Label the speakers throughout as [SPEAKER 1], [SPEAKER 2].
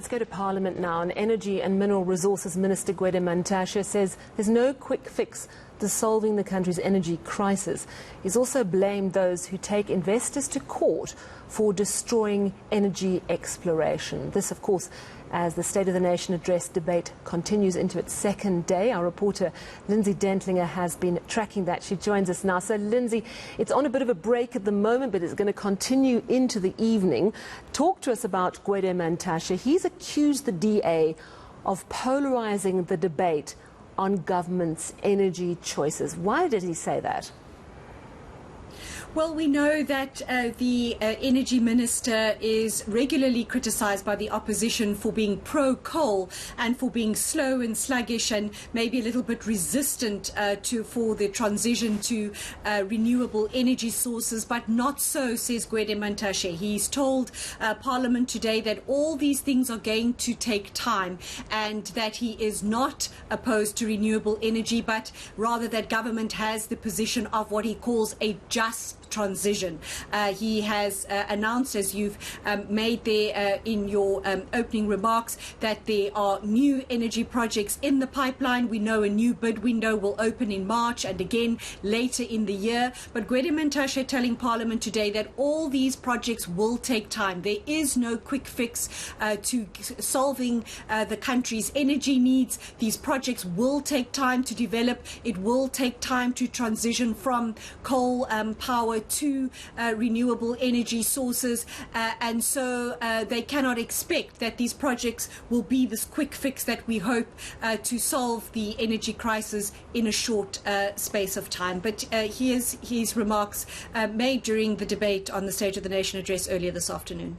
[SPEAKER 1] go to Parliament now. And Energy and Mineral Resources Minister Gwede Mantashe says there's no quick fix to solving the country's energy crisis. He's also blamed those who take investors to court for destroying energy exploration. This, of course, as the State of the Nation address debate continues into its second day. Our reporter Lindsay Dentlinger has been tracking that. She joins us now. So Lindsay, it's on a bit of a break at the moment, but it's going to continue into the evening. Talk to us about Gwede Mantashe. He's accused the DA of polarizing the debate on government's energy choices. Why did he say that?
[SPEAKER 2] Well, we know that the energy minister is regularly criticised by the opposition for being pro-coal and for being slow and sluggish and maybe a little bit resistant for the transition to renewable energy sources, but not so, says Gwede Mantashe. He's told Parliament today that all these things are going to take time and that he is not opposed to renewable energy, but rather that government has the position of what he calls a just transition. He has announced, as you've made there in your opening remarks, that there are new energy projects in the pipeline. We know a new bid window will open in March and again later in the year. But Gwede Mantashe telling Parliament today that all these projects will take time. There is no quick fix to solving the country's energy needs. These projects will take time to develop. It will take time to transition from coal power to renewable energy sources, and so they cannot expect that these projects will be this quick fix that we hope to solve the energy crisis in a short space of time. But here's his remarks made during the debate on the State of the Nation address earlier this afternoon.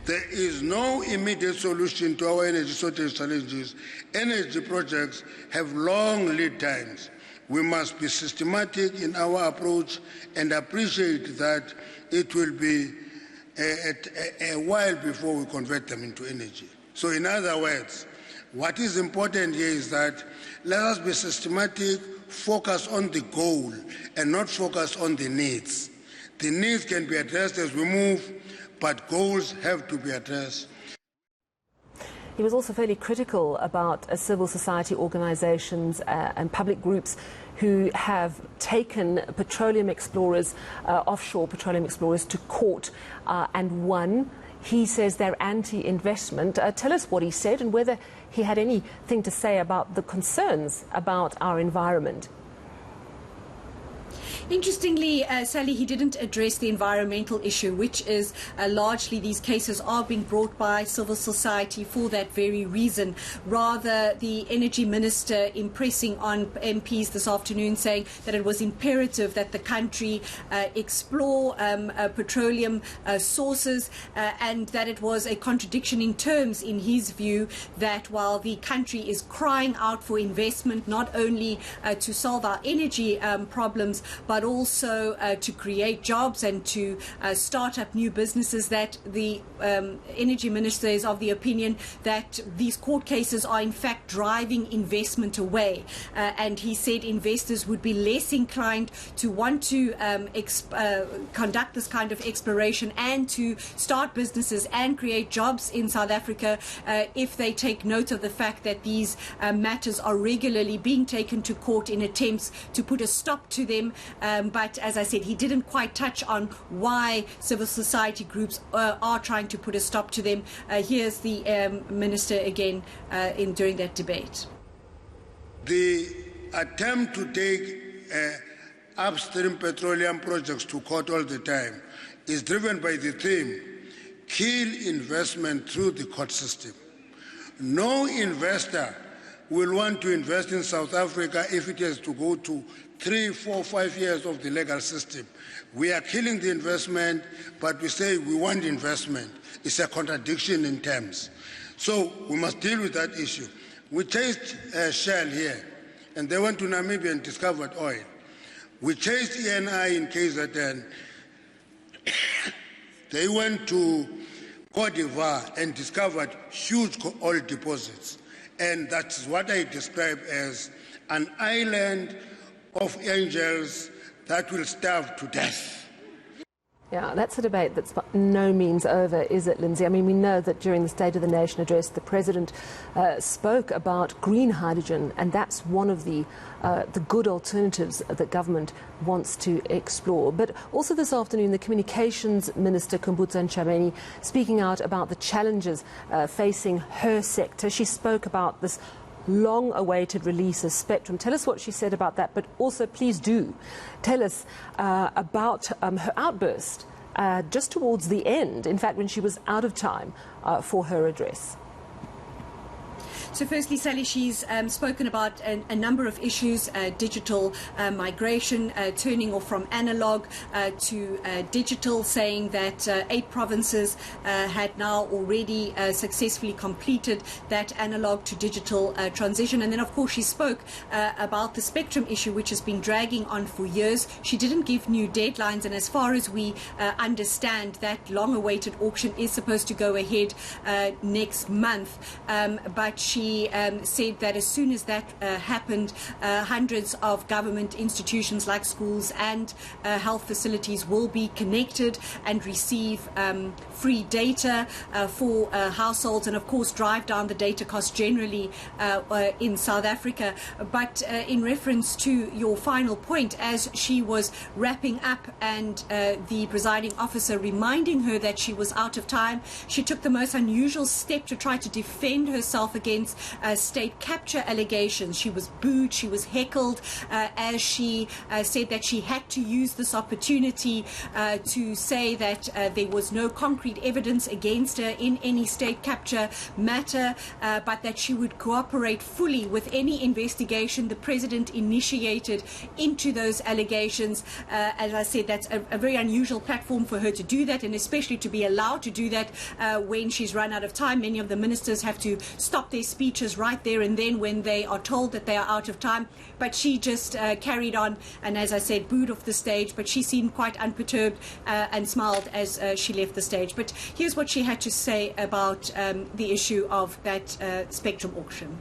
[SPEAKER 3] There is no immediate solution to our energy shortage challenges. Energy projects have long lead times. We must be systematic in our approach and appreciate that it will be a while before we convert them into energy. So in other words, what is important here is that let us be systematic, focus on the goal and not focus on the needs. The needs can be addressed as we move, but goals have to be addressed.
[SPEAKER 1] He was also fairly critical about civil society organisations and public groups who have taken petroleum explorers, offshore petroleum explorers, to court and won. He says they're anti-investment. Tell us what he said and whether he had anything to say about the concerns about our environment.
[SPEAKER 2] Interestingly, Sally, he didn't address the environmental issue, which is largely these cases are being brought by civil society for that very reason. Rather, the energy minister impressing on MPs this afternoon, saying that it was imperative that the country explore petroleum sources and that it was a contradiction in terms, in his view, that while the country is crying out for investment, not only to solve our energy problems, but also to create jobs and to start up new businesses, that the energy minister is of the opinion that these court cases are in fact driving investment away. And he said investors would be less inclined to want to conduct this kind of exploration and to start businesses and create jobs in South Africa if they take note of the fact that these matters are regularly being taken to court in attempts to put a stop to them. But as I said, he didn't quite touch on why civil society groups are trying to put a stop to them. Here's the minister again during that debate.
[SPEAKER 3] The attempt to take upstream petroleum projects to court all the time is driven by the theme, kill investment through the court system. No investor will want to invest in South Africa if it has to go to 3, 4, 5 years of the legal system. We are killing the investment, but we say we want investment. It's a contradiction in terms. So we must deal with that issue. We chased Shell here, and they went to Namibia and discovered oil. We chased ENI in KZN. They went to Cote d'Ivoire and discovered huge oil deposits. And that's what I describe as an island of angels that will starve to death.
[SPEAKER 1] Yeah, that's a debate that's by no means over, is it, Lindsay? I mean, we know that during the State of the Nation address, the President spoke about green hydrogen, and that's one of the good alternatives that government wants to explore. But also this afternoon, the Communications Minister, Kumbutsa Ntshavheni, speaking out about the challenges facing her sector. She spoke about this long-awaited release of spectrum. Tell us what she said about that, but also please do tell us about her outburst just towards the end, in fact, when she was out of time for her address.
[SPEAKER 2] So firstly, Sally, she's spoken about a number of issues, digital migration, turning off from analog to digital, saying that 8 provinces had now already successfully completed that analog to digital transition. And then, of course, she spoke about the spectrum issue, which has been dragging on for years. She didn't give new deadlines, and as far as we understand, that long-awaited auction is supposed to go ahead next month, but she said that as soon as that happened, hundreds of government institutions like schools and health facilities will be connected and receive free data for households, and of course drive down the data cost generally in South Africa. But in reference to your final point, as she was wrapping up and the presiding officer reminding her that she was out of time, she took the most unusual step to try to defend herself against state capture allegations. She was booed, she was heckled, as she said that she had to use this opportunity to say that there was no concrete evidence against her in any state capture matter, but that she would cooperate fully with any investigation the president initiated into those allegations. As I said, that's a very unusual platform for her to do that, and especially to be allowed to do that when she's run out of time. Many of the ministers have to stop their speeches right there and then when they are told that they are out of time. But she just carried on and, as I said, booed off the stage, but she seemed quite unperturbed and smiled as she left the stage. But here's what she had to say about the issue of that spectrum auction.